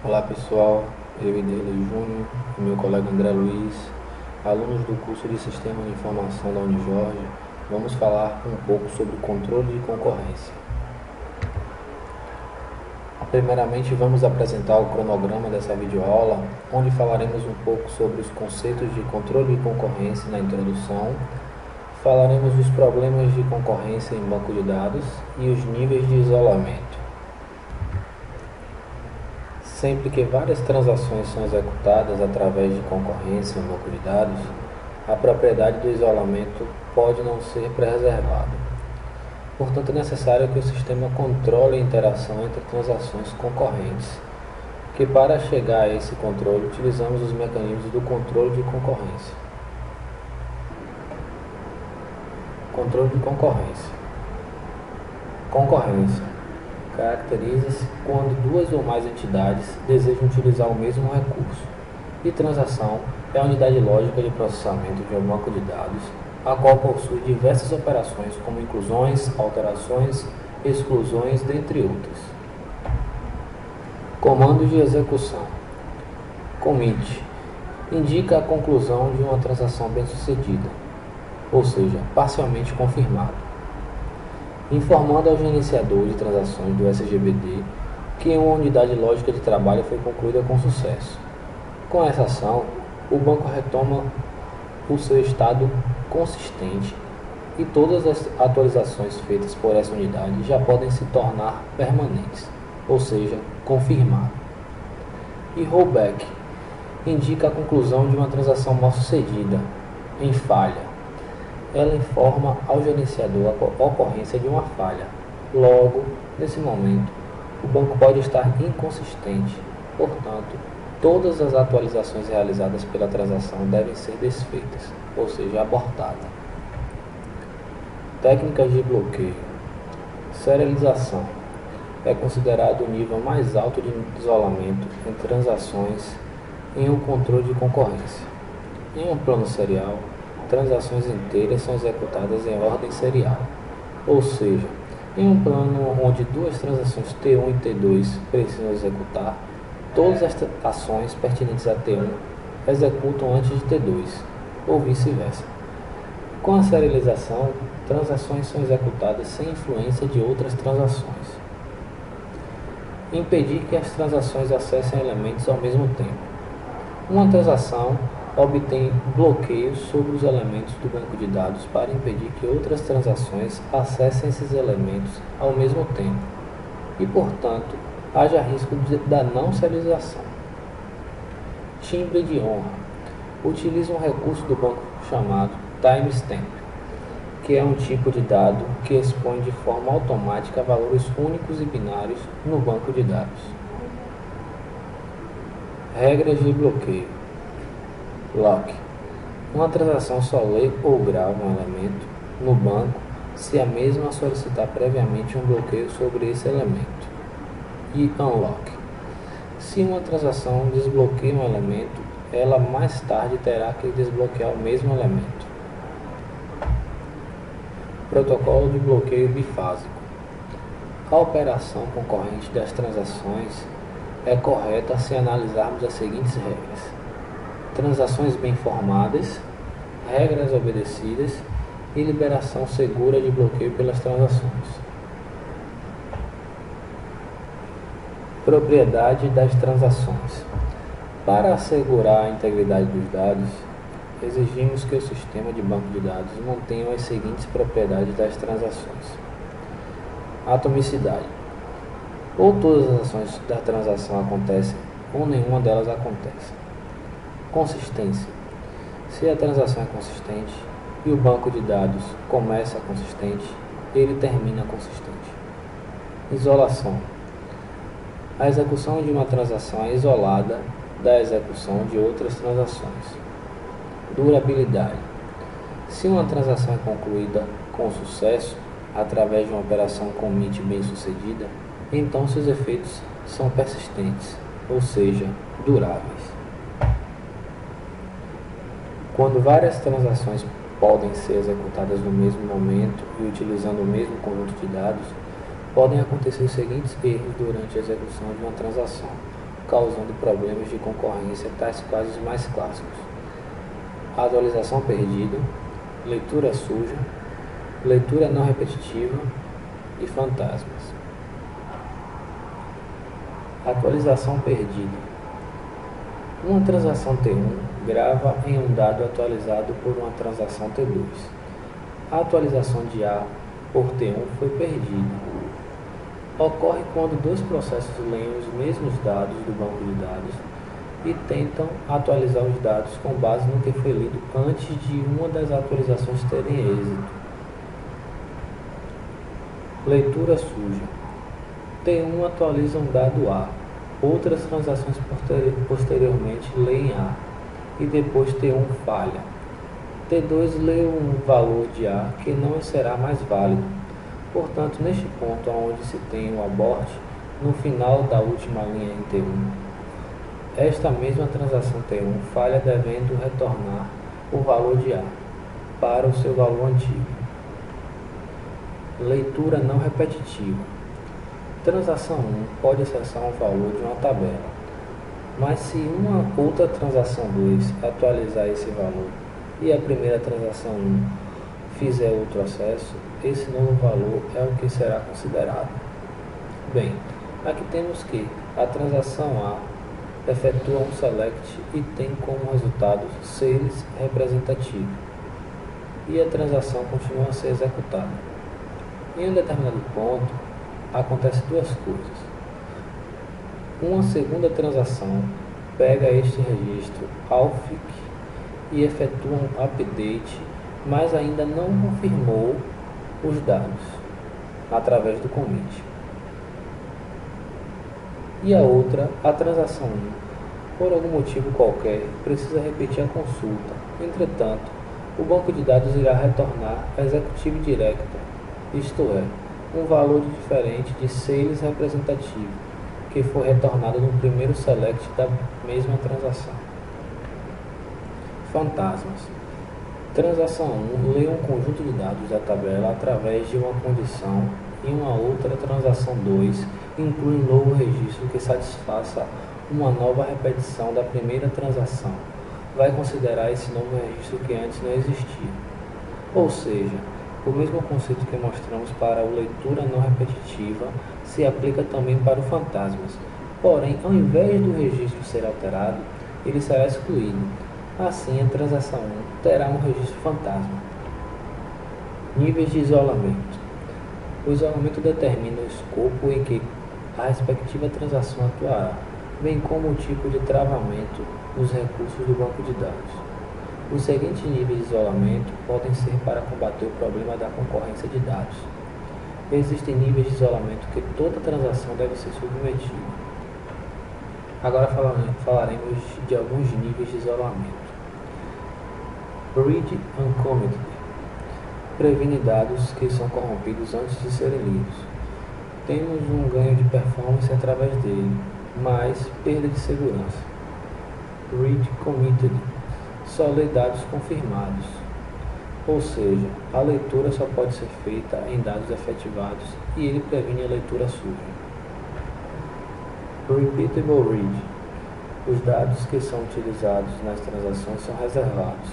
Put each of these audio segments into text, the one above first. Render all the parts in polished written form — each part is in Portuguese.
Olá pessoal, eu, Iderley Júnior e meu colega André Luiz, alunos do curso de Sistema de Informação da Unijorge, vamos falar um pouco sobre controle de concorrência. Primeiramente vamos apresentar o cronograma dessa videoaula, onde falaremos um pouco sobre os conceitos de controle de concorrência na introdução, falaremos dos problemas de concorrência em banco de dados e os níveis de isolamento. Sempre que várias transações são executadas através de concorrência em banco de dados, a propriedade do isolamento pode não ser preservada. Portanto, é necessário que o sistema controle a interação entre transações concorrentes, que para chegar a esse controle utilizamos os mecanismos do controle de concorrência. Controle de concorrência. Concorrência caracteriza-se quando duas ou mais entidades desejam utilizar o mesmo recurso, e transação é a unidade lógica de processamento de um banco de dados, a qual possui diversas operações como inclusões, alterações, exclusões, dentre outras. Comando de execução. Commit indica a conclusão de uma transação bem-sucedida, ou seja, parcialmente confirmada, informando ao gerenciador de transações do SGBD que uma unidade lógica de trabalho foi concluída com sucesso. Com essa ação, o banco retoma o seu estado consistente e todas as atualizações feitas por essa unidade já podem se tornar permanentes, ou seja, confirmar. E rollback indica a conclusão de uma transação mal-sucedida, em falha. Ela informa ao gerenciador a ocorrência de uma falha. Logo, nesse momento, o banco pode estar inconsistente. Portanto, todas as atualizações realizadas pela transação devem ser desfeitas, ou seja, abortadas. Técnicas de bloqueio. Serialização é considerado o nível mais alto de isolamento em transações em um controle de concorrência. Em um plano serial, transações inteiras são executadas em ordem serial, ou seja, em um plano onde duas transações T1 e T2 precisam executar, todas as ações pertinentes a T1 executam antes de T2, ou vice-versa. Com a serialização, transações são executadas sem influência de outras transações. Impedir que as transações acessem elementos ao mesmo tempo. Uma transação obtém bloqueios sobre os elementos do banco de dados para impedir que outras transações acessem esses elementos ao mesmo tempo e, portanto, haja risco da não serialização. Timbre de honra. Utiliza um recurso do banco chamado timestamp, que é um tipo de dado que expõe de forma automática valores únicos e binários no banco de dados. Regras de bloqueio. Lock. Uma transação só lê ou grava um elemento no banco se a mesma solicitar previamente um bloqueio sobre esse elemento. E unlock. Se uma transação desbloqueia um elemento, ela mais tarde terá que desbloquear o mesmo elemento. Protocolo de bloqueio bifásico. A operação concorrente das transações é correta se analisarmos as seguintes regras: transações bem formadas, regras obedecidas e liberação segura de bloqueio pelas transações. Propriedade das transações. Para assegurar a integridade dos dados, exigimos que o sistema de banco de dados mantenha as seguintes propriedades das transações. Atomicidade. Ou todas as ações da transação acontecem, ou nenhuma delas acontece. Consistência. Se a transação é consistente e o banco de dados começa consistente, ele termina consistente. Isolação. A execução de uma transação é isolada da execução de outras transações. Durabilidade. Se uma transação é concluída com sucesso através de uma operação commit bem-sucedida, então seus efeitos são persistentes, ou seja, duráveis. Quando várias transações podem ser executadas no mesmo momento e utilizando o mesmo conjunto de dados, podem acontecer os seguintes erros durante a execução de uma transação. causando problemas de concorrência, tais quais os mais clássicos: atualização perdida, leitura suja, leitura não repetitiva e fantasmas. Atualização perdida. Uma transação T1 grava em um dado atualizado por uma transação T2. A atualização de A por T1 foi perdida. Ocorre quando dois processos leem os mesmos dados do banco de dados e tentam atualizar os dados com base no que foi lido antes de uma das atualizações terem êxito. Leitura suja. T1 atualiza um dado A. Outras transações posteriormente leem A e depois T1 falha. T2 lê um valor de A que não será mais válido. Portanto, neste ponto onde se tem o abort, no final da última linha em T1, esta mesma transação T1 falha devendo retornar o valor de A para o seu valor antigo. Leitura não repetitiva. Transação 1 pode acessar um valor de uma tabela, mas se uma outra transação 2 atualizar esse valor e a primeira transação 1 fizer outro acesso, esse novo valor é o que será considerado. Bem, aqui temos que a transação A efetua um select e tem como resultado sales representativo, e a transação continua a ser executada. Em um determinado ponto, acontece duas coisas. Uma segunda transação pega este registro alfic e efetua um update, mas ainda não confirmou os dados através do commit. E a outra, a transação 1, por algum motivo qualquer, precisa repetir a consulta. Entretanto, o banco de dados irá retornar a executive director, isto é, um valor diferente de sales representativo, que foi retornado no primeiro select da mesma transação. Fantasmas. Transação 1 lê um conjunto de dados da tabela através de uma condição e uma outra transação 2 inclui um novo registro que satisfaça uma nova repetição da primeira transação. Vai considerar esse novo registro que antes não existia. Ou seja, o mesmo conceito que mostramos para a leitura não repetitiva se aplica também para o fantasmas. Porém, ao invés do registro ser alterado, ele será excluído. Assim, a transação 1 terá um registro fantasma. Níveis de isolamento. O isolamento determina o escopo em que a respectiva transação atuará, bem como o tipo de travamento dos recursos do banco de dados. Os seguintes níveis de isolamento podem ser para combater o problema da concorrência de dados. Existem níveis de isolamento que toda transação deve ser submetida. Agora falaremos de alguns níveis de isolamento. Read Uncommitted. Previne dados que são corrompidos antes de serem lidos. Temos um ganho de performance através dele, mas perda de segurança. Read Committed. Só lê dados confirmados. Ou seja, a leitura só pode ser feita em dados efetivados e ele previne a leitura suja. Repeatable Read. Os dados que são utilizados nas transações são reservados.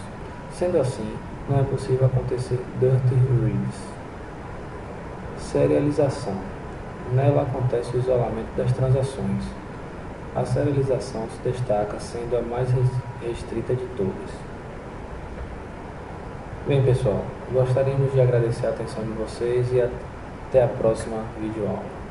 Sendo assim, não é possível acontecer Dirty Reads. Serialização. Nela acontece o isolamento das transações. A serialização se destaca sendo a mais restrita de todas. Bem, pessoal, gostaríamos de agradecer a atenção de vocês e até a próxima videoaula.